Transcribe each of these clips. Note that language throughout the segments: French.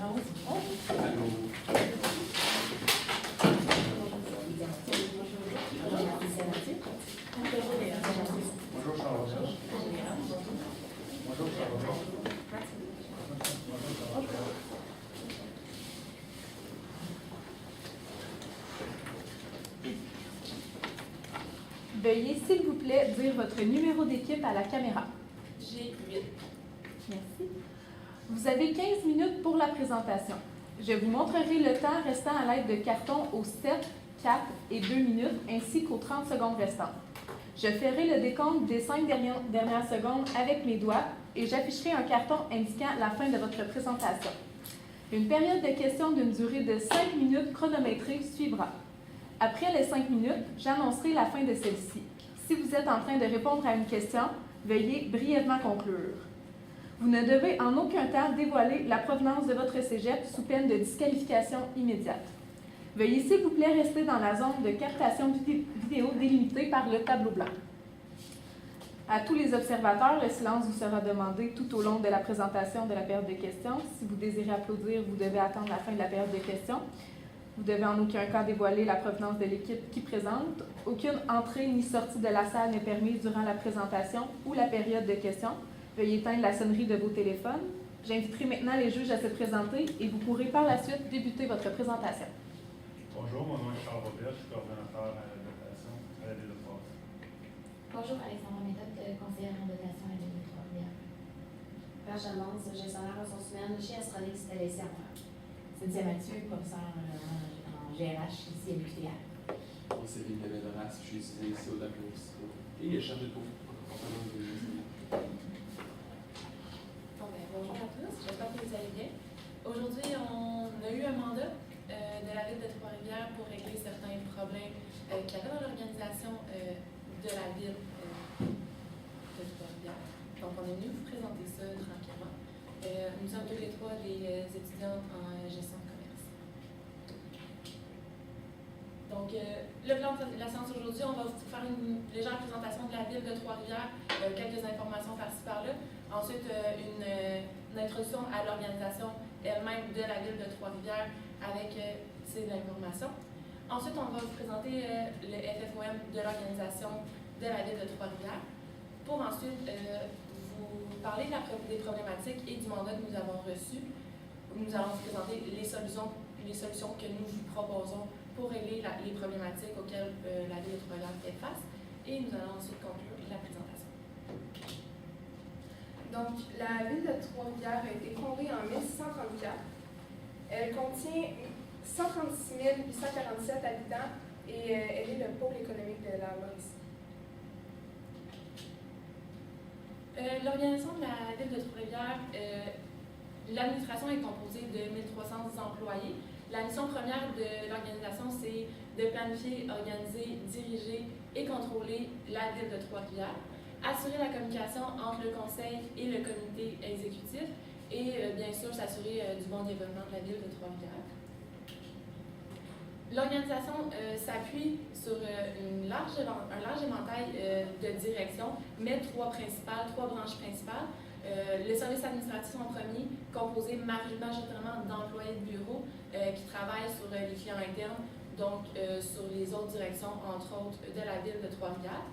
Bonjour Charles. Bonjour Charles. Veuillez, s'il vous plaît, dire votre numéro d'équipe à la caméra. J'ai 8. Merci. Vous avez 15 minutes pour la présentation. Je vous montrerai le temps restant à l'aide de cartons aux 7, 4 et 2 minutes, ainsi qu'aux 30 secondes restantes. Je ferai le décompte des 5 dernières secondes avec mes doigts et j'afficherai un carton indiquant la fin de votre présentation. Une période de questions d'une durée de 5 minutes chronométrée suivra. Après les 5 minutes, j'annoncerai la fin de celle-ci. Si vous êtes en train de répondre à une question, veuillez brièvement conclure. Vous ne devez en aucun temps dévoiler la provenance de votre cégep sous peine de disqualification immédiate. Veuillez s'il vous plaît rester dans la zone de captation vidéo délimitée par le tableau blanc. À tous les observateurs, le silence vous sera demandé tout au long de la présentation de la période de questions. Si vous désirez applaudir, vous devez attendre la fin de la période de questions. Vous devez en aucun cas dévoiler la provenance de l'équipe qui présente. Aucune entrée ni sortie de la salle n'est permise durant la présentation ou la période de questions. Veuillez éteindre la sonnerie de vos téléphones. J'inviterai maintenant les juges à se présenter et vous pourrez par la suite débuter votre présentation. Bonjour, mon nom est Charles Robert, je suis coordonnateur à la dotation à la Ville de Trois. Bonjour, Alexandra Méthode, conseillère en dotation à la Ville de Trois-Rivières. Page Amance, gestionnaire ressources humaines chez Astronix Téléserveur. Cynthia Mathieu, professeur en GRH ici à l'UQTR. C'est Ville de Belleras, je suis étudiant ici au Lac-Monico. Et chef de cours. Bonjour à tous, j'espère que vous allez bien. Aujourd'hui, on a eu un mandat de la Ville de Trois-Rivières pour régler certains problèmes qu'il y avait dans l'organisation de la Ville de Trois-Rivières. Donc, on est venu vous présenter ça tranquillement. Nous sommes tous les trois des étudiants en gestion de commerce. Donc, le plan de la séance aujourd'hui, on va vous faire une légère présentation de la Ville de Trois-Rivières, quelques informations par-ci par-là. Ensuite, une introduction à l'organisation elle-même de la Ville de Trois-Rivières avec ces informations. Ensuite, on va vous présenter le FFOM de l'organisation de la Ville de Trois-Rivières pour ensuite vous parler des problématiques et du mandat que nous avons reçu. Nous allons vous présenter les solutions que nous vous proposons pour régler les problématiques auxquelles la Ville de Trois-Rivières fait face et nous allons ensuite conclure la présentation. Donc, la Ville de Trois-Rivières a été fondée en 1634. Elle contient 136 847 habitants et elle est le pôle économique de la Mauricie. L'organisation de la Ville de Trois-Rivières, l'administration est composée de 1300 employés. La mission première de l'organisation, c'est de planifier, organiser, diriger et contrôler la Ville de Trois-Rivières, assurer la communication entre le conseil et le comité exécutif et bien sûr s'assurer du bon développement de la Ville de Trois-Rivières. L'organisation s'appuie sur un large éventail de directions, mais trois branches principales. Le service administratif en premier, composé majoritairement d'employés de bureau qui travaillent sur les clients internes, donc sur les autres directions, entre autres, de la Ville de Trois-Rivières.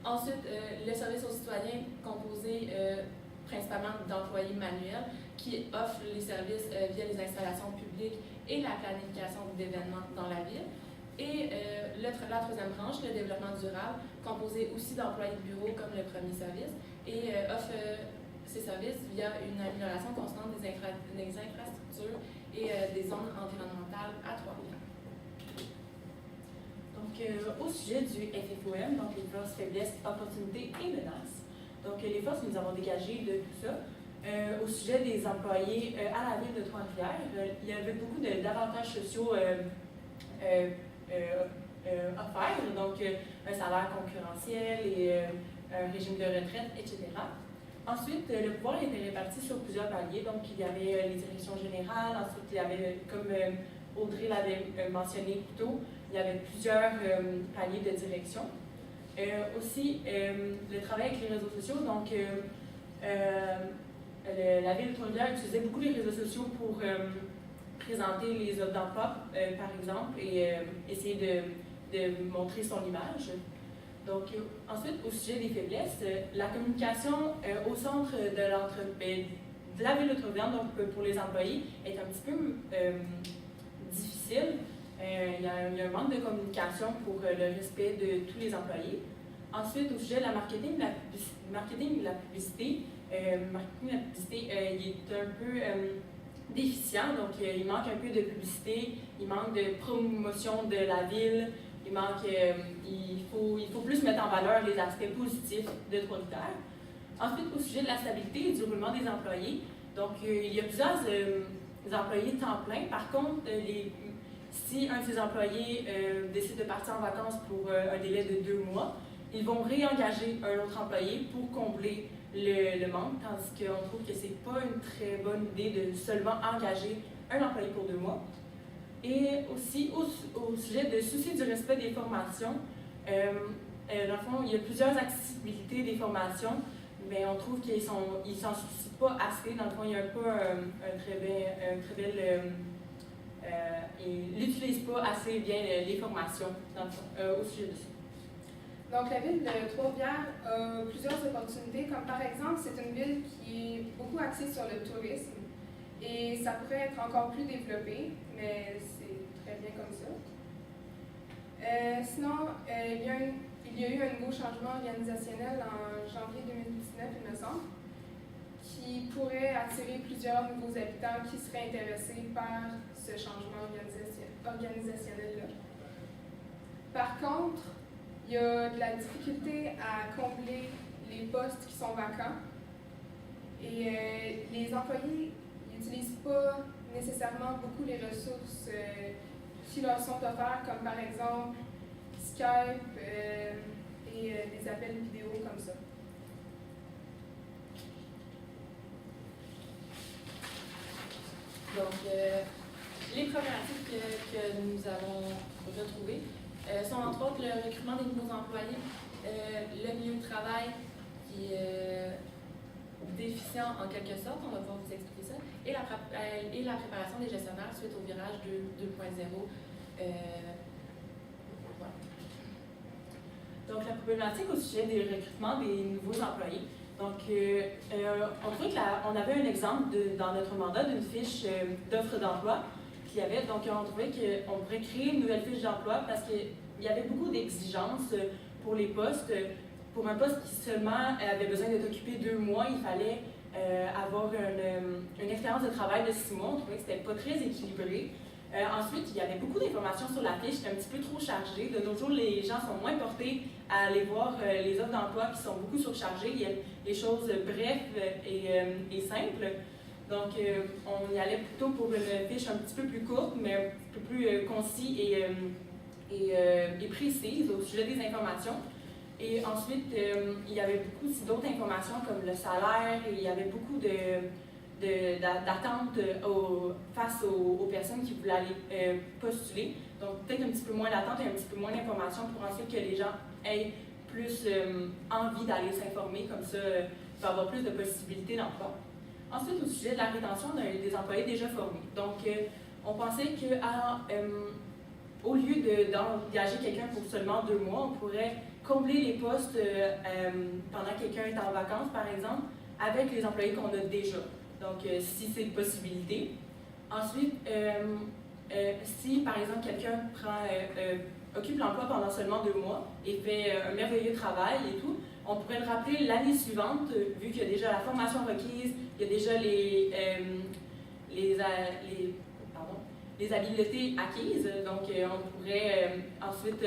Ensuite, le service aux citoyens, composé principalement d'employés manuels qui offrent les services via les installations publiques et la planification d'événements dans la ville. Et la troisième branche, le développement durable, composé aussi d'employés de bureau comme le premier service et offre ces services via une amélioration constante des infrastructures et des zones environnementales à Trois-Rivières. Donc, au sujet du FFOM, donc les forces, faiblesses, opportunités et menaces. Donc, les forces que nous avons dégagées de tout ça. Au sujet des employés à la Ville de Trois-Rivières, il y avait beaucoup d'avantages sociaux offerts, donc un salaire concurrentiel et un régime de retraite, etc. Ensuite, le pouvoir était réparti sur plusieurs paliers. Donc, il y avait les directions générales. Ensuite, il y avait, comme Audrey l'avait mentionné plus tôt, il y avait plusieurs paliers de direction. Aussi, le travail avec les réseaux sociaux. Donc, la Ville de Trois-Rivières utilisait beaucoup les réseaux sociaux pour présenter les offres d'emploi, par exemple, et essayer de montrer son image. Donc, ensuite, au sujet des faiblesses, la communication au centre de la ville de Trois-Rivières, donc pour les employés, est un petit peu difficile. Il y a un manque de communication pour le respect de tous les employés. Ensuite, au sujet de la marketing de la publicité, il est un peu déficient, donc il manque un peu de publicité, il manque de promotion de la ville, il faut plus mettre en valeur les aspects positifs de Trois-Rivières. Ensuite, au sujet de la stabilité et du roulement des employés, donc il y a plusieurs employés temps plein. Par contre, si un de ces employés décide de partir en vacances pour un délai de 2 mois, ils vont réengager un autre employé pour combler le manque, tandis qu'on trouve que ce n'est pas une très bonne idée de seulement engager un employé pour 2 mois. Et aussi, au sujet de souci du respect des formations, dans le fond, il y a plusieurs accessibilités des formations, mais on trouve qu'ils ne s'en soucient pas assez. Dans le fond, il n'y a pas un très bel... ils n'utilisent pas assez bien les formations dans le fond, au sujet de ça. Donc, la ville de Trois-Rivières a plusieurs opportunités, comme par exemple, c'est une ville qui est beaucoup axée sur le tourisme et ça pourrait être encore plus développé, mais c'est très bien comme ça. Sinon, il y a eu un nouveau changement organisationnel en janvier 2019, il me semble, qui pourrait attirer plusieurs nouveaux habitants qui seraient intéressés par ce changement organisationnel-là. Par contre, il y a de la difficulté à combler les postes qui sont vacants et les employés n'utilisent pas nécessairement beaucoup les ressources qui leur sont offertes, comme par exemple Skype et des appels vidéo comme ça. Donc, les problématiques que nous avons retrouvées sont entre autres le recrutement des nouveaux employés, le milieu de travail qui est déficient en quelque sorte, on va pouvoir vous expliquer ça, et la préparation des gestionnaires suite au virage 2.0. Voilà. Donc, la problématique au sujet des recrutements des nouveaux employés. Donc, on trouvait qu'on avait un exemple dans notre mandat d'une fiche d'offre d'emploi qu'il y avait. Donc, on trouvait qu'on pourrait créer une nouvelle fiche d'emploi parce qu'il y avait beaucoup d'exigences pour les postes. Pour un poste qui seulement avait besoin d'être occupé 2 mois, il fallait avoir une expérience de travail de 6 mois. On trouvait que c'était pas très équilibré. Ensuite, il y avait beaucoup d'informations sur la fiche, c'était un petit peu trop chargé. De nos jours, les gens sont moins portés à aller voir les offres d'emploi qui sont beaucoup surchargées. Il y a des choses brèves et simples. Donc, on y allait plutôt pour une fiche un petit peu plus courte, mais un peu plus concise et précise au sujet des informations. Et ensuite, il y avait beaucoup aussi d'autres informations comme le salaire, et il y avait beaucoup d'attentes face aux personnes qui voulaient aller postuler. Donc, peut-être un petit peu moins d'attentes et un petit peu moins d'informations pour ensuite que les gens aient plus envie d'aller s'informer, comme ça, il va y avoir plus de possibilités d'emploi. Ensuite, au sujet de la rétention des employés déjà formés. Donc, on pensait qu'au lieu d'engager quelqu'un pour seulement 2 mois, on pourrait combler les postes pendant que quelqu'un est en vacances, par exemple, avec les employés qu'on a déjà. Donc, si c'est une possibilité. Ensuite, si, par exemple, quelqu'un occupe l'emploi pendant seulement 2 mois et fait un merveilleux travail et tout, on pourrait le rappeler l'année suivante, vu qu'il y a déjà la formation requise, il y a déjà les habiletés acquises. Donc, on pourrait ensuite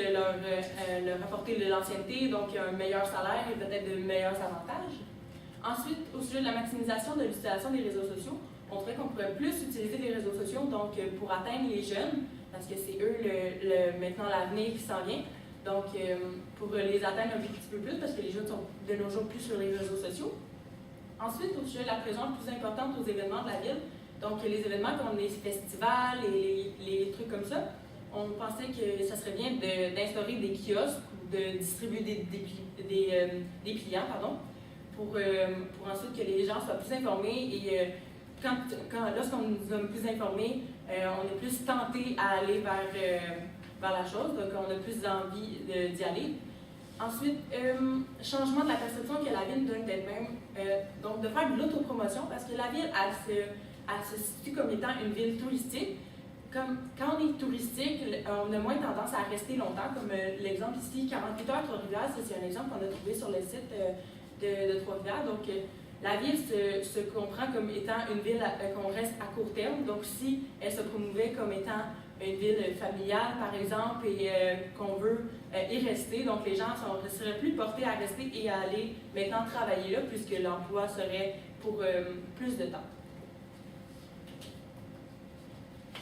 leur apporter de l'ancienneté, donc un meilleur salaire et peut-être de meilleurs avantages. Ensuite, au sujet de la maximisation de l'utilisation des réseaux sociaux, on trouvait qu'on pourrait plus utiliser les réseaux sociaux donc, pour atteindre les jeunes, parce que c'est eux maintenant l'avenir qui s'en vient. Donc, pour les atteindre un petit peu plus, parce que les jeunes sont de nos jours plus sur les réseaux sociaux. Ensuite, au sujet de la présence plus importante aux événements de la ville, donc les événements comme les festivals et les trucs comme ça, on pensait que ça serait bien d'instaurer des kiosques ou de distribuer des pliants, pour ensuite que les gens soient plus informés et lorsqu'on nous a plus informés, on est plus tenté à aller vers la chose, donc on a plus envie d'y aller. Ensuite, changement de la perception que la ville donne d'elle-même, donc de faire de l'autopromotion, parce que la ville, elle se situe comme étant une ville touristique. Quand on est touristique, on a moins tendance à rester longtemps, comme l'exemple ici, 48 heures Trois-Rivières, c'est un exemple qu'on a trouvé sur le site de Trois-Rivières. Donc, la ville se comprend comme étant une ville qu'on reste à court terme. Donc, si elle se promouvait comme étant une ville familiale, par exemple, et qu'on veut y rester, donc les gens ne seraient plus portés à rester et à aller maintenant travailler là, puisque l'emploi serait pour plus de temps.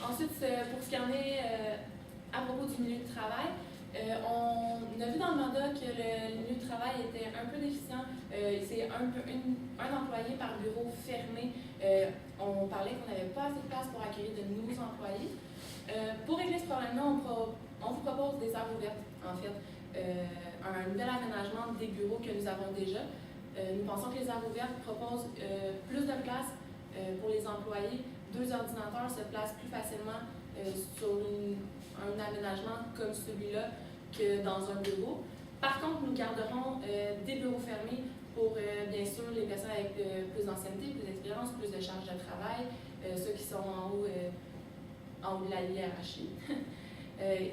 Ensuite, pour ce qui en est à propos du milieu de travail, on a vu dans le mandat que le milieu de travail était un peu déficient. C'est un employé par bureau fermé. On parlait qu'on n'avait pas assez de place pour accueillir de nouveaux employés. Pour régler ce problème-là, on vous propose des heures ouvertes, en fait. Un nouvel aménagement des bureaux que nous avons déjà. Nous pensons que les heures ouvertes proposent plus de place pour les employés. 2 ordinateurs se placent plus facilement sur un aménagement comme celui-là que dans un bureau. Par contre, nous garderons des bureaux fermés pour, bien sûr, les personnes avec plus d'ancienneté, plus d'expérience, plus de charge de travail, ceux qui sont en haut de la hiérarchie,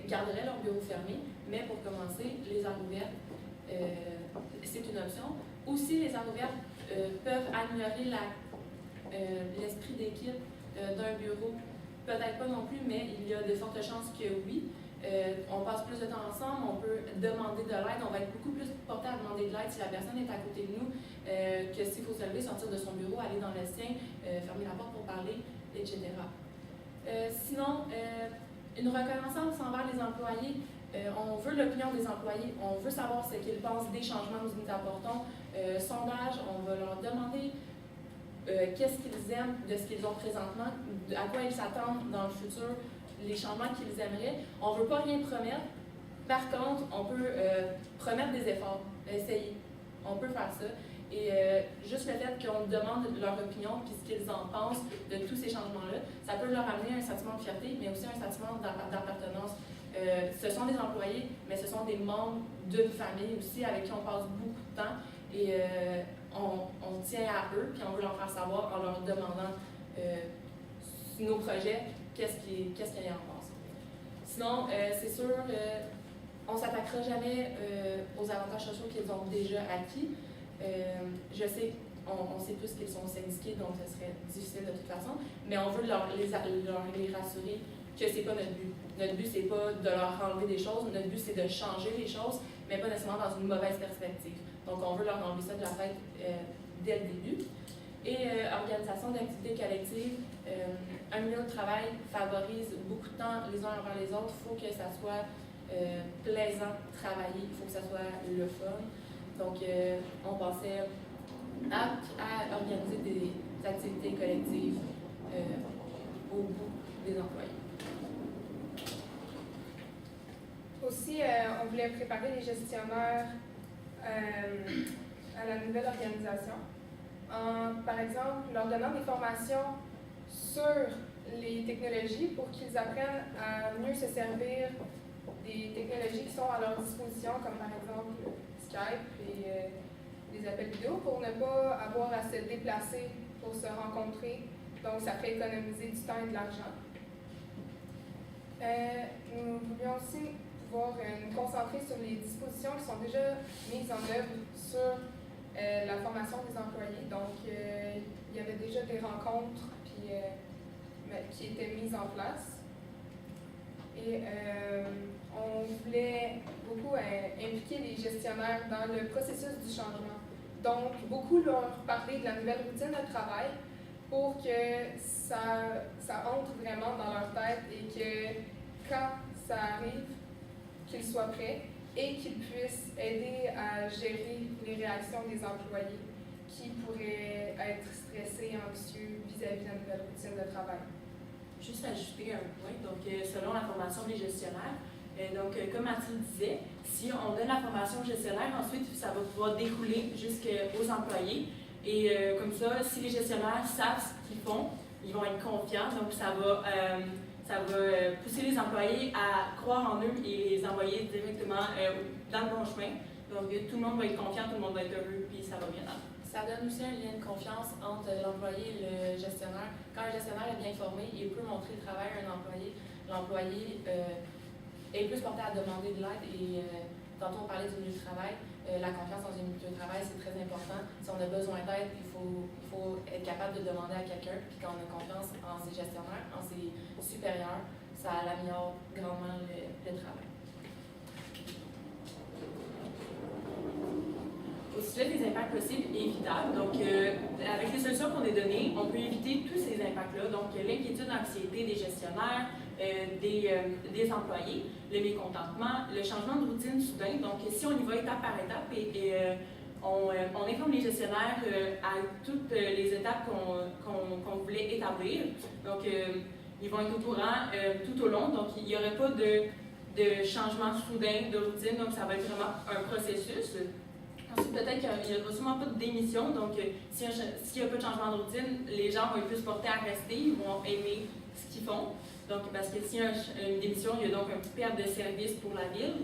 garderaient leur bureau fermé, mais pour commencer, les heures ouvertes, c'est une option. Aussi, les heures ouvertes peuvent améliorer l'esprit d'équipe d'un bureau. Peut-être pas non plus, mais il y a de fortes chances que oui. On passe plus de temps ensemble, on peut demander de l'aide, on va être beaucoup plus porté à demander de l'aide si la personne est à côté de nous, que s'il faut se lever, sortir de son bureau, aller dans le sien, fermer la porte pour parler, etc. Sinon, une reconnaissance envers les employés. On veut l'opinion des employés, on veut savoir ce qu'ils pensent des changements que nous apportons. Sondage, on va leur demander qu'est-ce qu'ils aiment de ce qu'ils ont présentement, à quoi ils s'attendent dans le futur, les changements qu'ils aimeraient. On ne veut pas rien promettre. Par contre, on peut promettre des efforts, essayer. On peut faire ça. Et juste le fait qu'on demande leur opinion puis ce qu'ils en pensent de tous ces changements-là, ça peut leur amener un sentiment de fierté, mais aussi un sentiment d'appartenance. Ce sont des employés, mais ce sont des membres d'une famille aussi avec qui on passe beaucoup de temps. Et on tient à eux, puis on veut leur faire savoir en leur demandant nos projets, qu'est-ce qu'ils en pensent. Sinon, c'est sûr, on ne s'attaquera jamais aux avantages sociaux qu'ils ont déjà acquis. Je sais, on sait tous qu'ils sont syndiqués, donc ce serait difficile de toute façon, mais on veut les rassurer que ce n'est pas notre but. Notre but, c'est pas de leur enlever des choses, notre but, c'est de changer les choses, mais pas nécessairement dans une mauvaise perspective. Donc, on veut leur enlever ça de la tête dès le début. Et organisation d'activités collectives, un milieu de travail favorise beaucoup de temps les uns envers les autres. Il faut que ça soit plaisant de travailler, il faut que ça soit le fun. Donc, on pensait à organiser des activités collectives au bout des employés. Aussi, on voulait préparer les gestionnaires à la nouvelle organisation. Par exemple, leur donnant des formations sur les technologies pour qu'ils apprennent à mieux se servir des technologies qui sont à leur disposition, comme par exemple Skype et les appels vidéo, pour ne pas avoir à se déplacer pour se rencontrer. Donc, ça fait économiser du temps et de l'argent. Nous voulions aussi pouvoir nous concentrer sur les dispositions qui sont déjà mises en œuvre sur la formation des employés. Donc, il y avait déjà des rencontres qui étaient mises en place. Et on voulait beaucoup impliquer les gestionnaires dans le processus du changement. Donc, beaucoup leur parler de la nouvelle routine de travail pour que ça entre vraiment dans leur tête et que quand ça arrive, qu'ils soient prêts et qu'ils puissent aider à gérer les réactions des employés qui pourraient être stressés et anxieux vis-à-vis de la nouvelle routine de travail. Juste ajouter un point, donc selon la formation des gestionnaires, donc comme Mathilde disait, si on donne la formation aux gestionnaires, ensuite ça va pouvoir découler jusqu'aux employés Et comme ça, si les gestionnaires savent ce qu'ils font, ils vont être confiants. Donc, ça va pousser les employés à croire en eux et les envoyer directement dans le bon chemin. Donc, tout le monde va être confiant, tout le monde va être heureux, puis ça va bien aller. Ça donne aussi un lien de confiance entre l'employé et le gestionnaire. Quand un gestionnaire est bien formé, il peut montrer le travail à un employé. L'employé est plus porté à demander de l'aide et tantôt on parlait du milieu de travail. La confiance dans un milieu de travail, c'est très important. Si on a besoin d'aide, il faut être capable de demander à quelqu'un. Puis quand on a confiance en ses gestionnaires, en ses supérieurs, ça améliore grandement le travail. Au sujet des impacts possibles et évitables, donc avec les solutions qu'on a données, on peut éviter tous ces impacts-là. Donc l'inquiétude, l'anxiété des gestionnaires, des employés, le mécontentement, le changement de routine soudain. Donc si on y va étape par étape et on informe les gestionnaires à toutes les étapes qu'on voulait établir. Donc ils vont être au courant tout au long. Donc il n'y aurait pas de changement soudain de routine. Donc ça va être vraiment un processus. Ensuite, peut-être qu'il n'y aura sûrement pas de démission, donc s'il n'y a pas de changement de routine, les gens vont être plus portés à rester, ils vont aimer ce qu'ils font. Donc, parce que s'il y a une démission, il y a donc une perte de service pour la ville.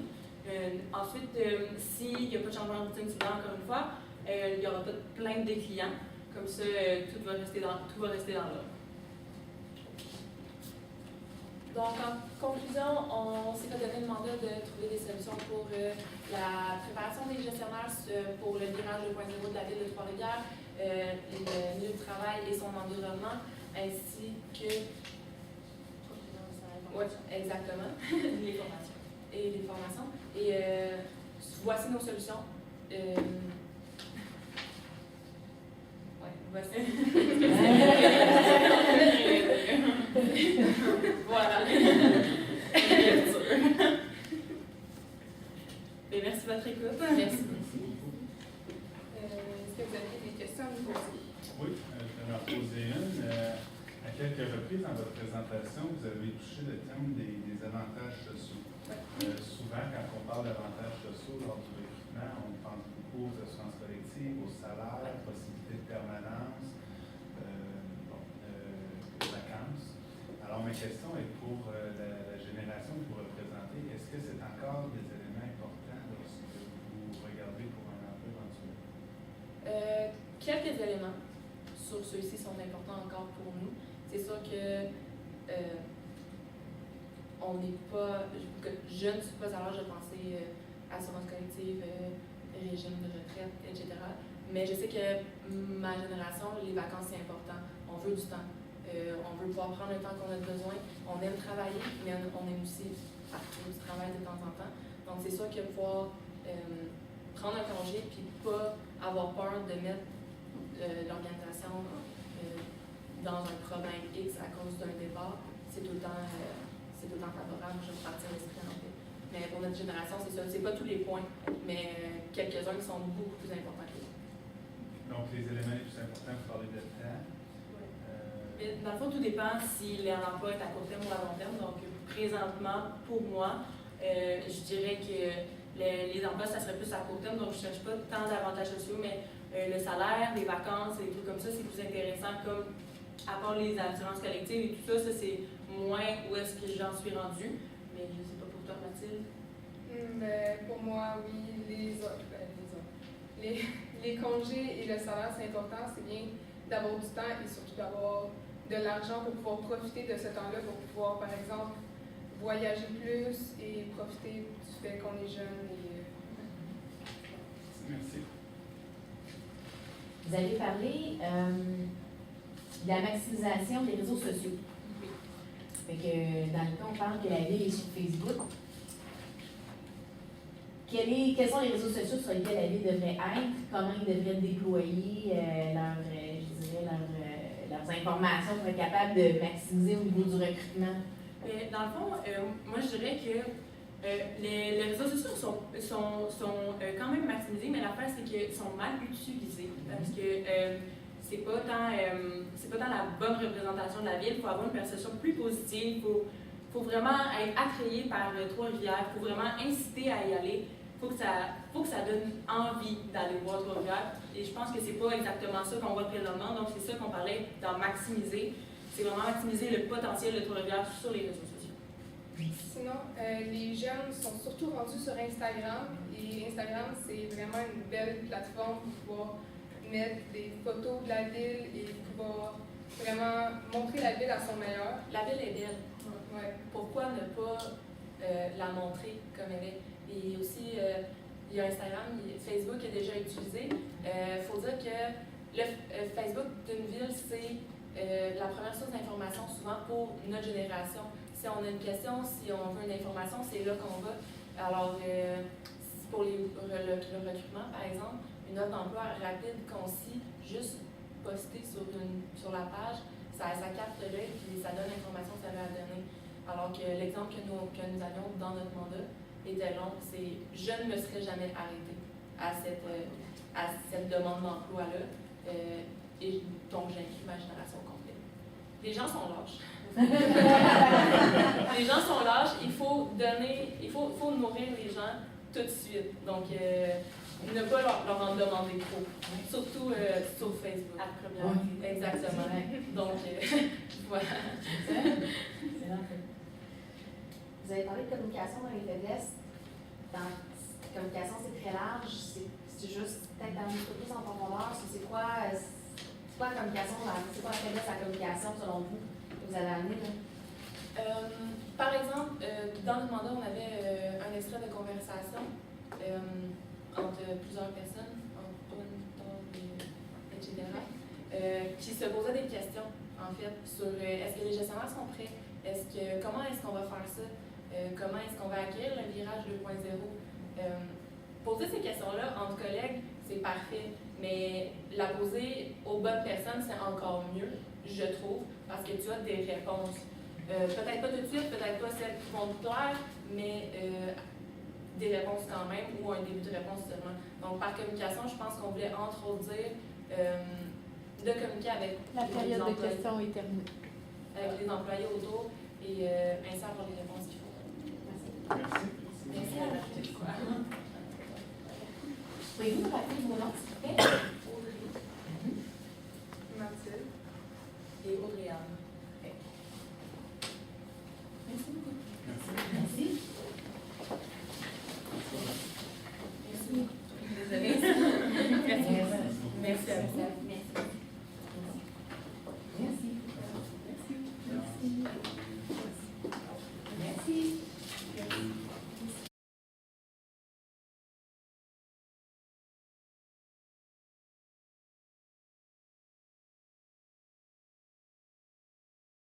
Ensuite, s'il n'y a pas de changement de routine, encore une fois, il n'y aura pas de plainte des clients. Comme ça, tout va rester dans l'ordre. Donc, en conclusion, on s'est fait donner le mandat de trouver des solutions pour la préparation des gestionnaires pour le virage 2.0 de la ville de Trois-Rivières, le milieu de travail et son environnement, ainsi que... Oui, exactement. Les formations. Et les formations. Et voici nos solutions. Voici. Voilà. Et merci de votre écoute. Merci. Est-ce que vous avez des questions à nous poser? Oui, je vais en poser une. À quelques reprises dans votre présentation, vous avez touché le thème des avantages sociaux. Souvent, quand on parle d'avantages sociaux lors du recrutement, on pense beaucoup aux assurances collectives, aux salaires, possibilités de permanence, vacances. Alors, ma question est pour la génération que vous représentez. Est-ce que c'est encore des éléments importants lorsque vous regardez pour un emploi éventuel? Quelques éléments sur ceux-ci sont importants encore pour nous. C'est sûr que on n'est pas, je ne suis pas à l'âge de penser assurance collective, régime de retraite, etc. Mais je sais que ma génération, les vacances, c'est important. On veut du temps. On veut pouvoir prendre le temps qu'on a besoin. On aime travailler, mais on aime aussi partir du travail de temps en temps. Donc, c'est sûr que pouvoir prendre un congé puis pas avoir peur de mettre l'organisation dans un problème X à cause d'un départ, c'est tout le temps favorable. Je vais partir l'esprit en fait. Mais pour notre génération, c'est ça. C'est pas tous les points, mais quelques-uns qui sont beaucoup plus importants que les autres. Donc, les éléments les plus importants, vous parlez de temps. Dans le fond, tout dépend si l'emploi est à court terme ou à long terme. Donc, présentement, pour moi, je dirais que les emplois, ça serait plus à court terme. Donc, je ne cherche pas tant d'avantages sociaux, mais le salaire, les vacances, les trucs comme ça, c'est plus intéressant. Comme, à part les assurances collectives et tout ça, c'est moins où est-ce que j'en suis rendue. Mais je ne sais pas pour toi, Mathilde. Pour moi, oui, les congés et le salaire, c'est important. C'est bien d'avoir du temps et surtout d'avoir de l'argent pour pouvoir profiter de ce temps-là, pour pouvoir, par exemple, voyager plus et profiter du fait qu'on est jeune. Merci. Vous avez parlé de la maximisation des réseaux sociaux. Fait que, dans le cas, on parle que la ville est sur Facebook. Quels sont les réseaux sociaux sur lesquels la ville devrait être? Comment ils devraient déployer leurs informations pour être capables de maximiser au niveau du recrutement? Dans le fond, moi je dirais que les réseaux sociaux sont quand même maximisés, mais l'affaire c'est qu'ils sont mal utilisés parce que c'est pas tant la bonne représentation de la ville. Il faut avoir une perception plus positive, il faut vraiment être attrayé par Trois-Rivières, il faut vraiment inciter à y aller. Il faut faut que ça donne envie d'aller voir Trois-Rivières. Et je pense que c'est pas exactement ça qu'on voit présentement. Donc, c'est ça qu'on parlait d'en maximiser. C'est vraiment maximiser le potentiel de Trois-Rivières sur les réseaux sociaux. Sinon, les jeunes sont surtout rendus sur Instagram. Et Instagram, c'est vraiment une belle plateforme pour pouvoir mettre des photos de la ville et pouvoir vraiment montrer la ville à son meilleur. La ville est belle. Ouais. Pourquoi ne pas la montrer comme elle est? Et aussi, il y a Instagram, Facebook est déjà utilisé. Il faut dire que le Facebook d'une ville, c'est la première source d'information souvent pour notre génération. Si on a une question, si on veut une information, c'est là qu'on va. Alors, pour le recrutement, par exemple, une offre d'emploi rapide, concis, juste postée sur la page, ça capte l'œil et ça donne l'information que ça veut donner. Alors que l'exemple que nous avions dans notre mandat était long, c'est « je ne me serais jamais arrêtée à cette demande d'emploi-là et donc j'inclus ma génération complète. » Les gens sont lâches. Les gens sont lâches, il faut nourrir les gens tout de suite. Donc, ne pas leur en demander trop, surtout sur Facebook. À la première. Exactement. Donc, voilà. Vous avez parlé de communication dans les faiblesses. Communication, c'est très large. C'est juste peut-être un peu plus en profondeur. C'est quoi la communication? C'est quoi la faiblesse de la communication selon vous que vous avez amené là? Par exemple, dans le mandat, on avait un extrait de conversation entre plusieurs personnes, etc., qui se posaient des questions, en fait, sur est-ce que les gestionnaires sont prêts? Comment est-ce qu'on va faire ça? Comment est-ce qu'on va acquérir le virage 2.0? Poser ces questions-là entre collègues, c'est parfait, mais la poser aux bonnes personnes, c'est encore mieux, je trouve, parce que tu as des réponses. Peut-être pas tout de suite, peut-être pas celles qui vont te plaire, mais des réponses quand même, ou un début de réponse seulement. Donc, par communication, je pense qu'on voulait entre autres dire de communiquer avec La les période de employés. questions est terminée. Avec les employés autour et ainsi avoir les réponses qu'il faut. Merci. Merci à la Pouvez-vous nous rappeler vos noms, s'il vous plaît?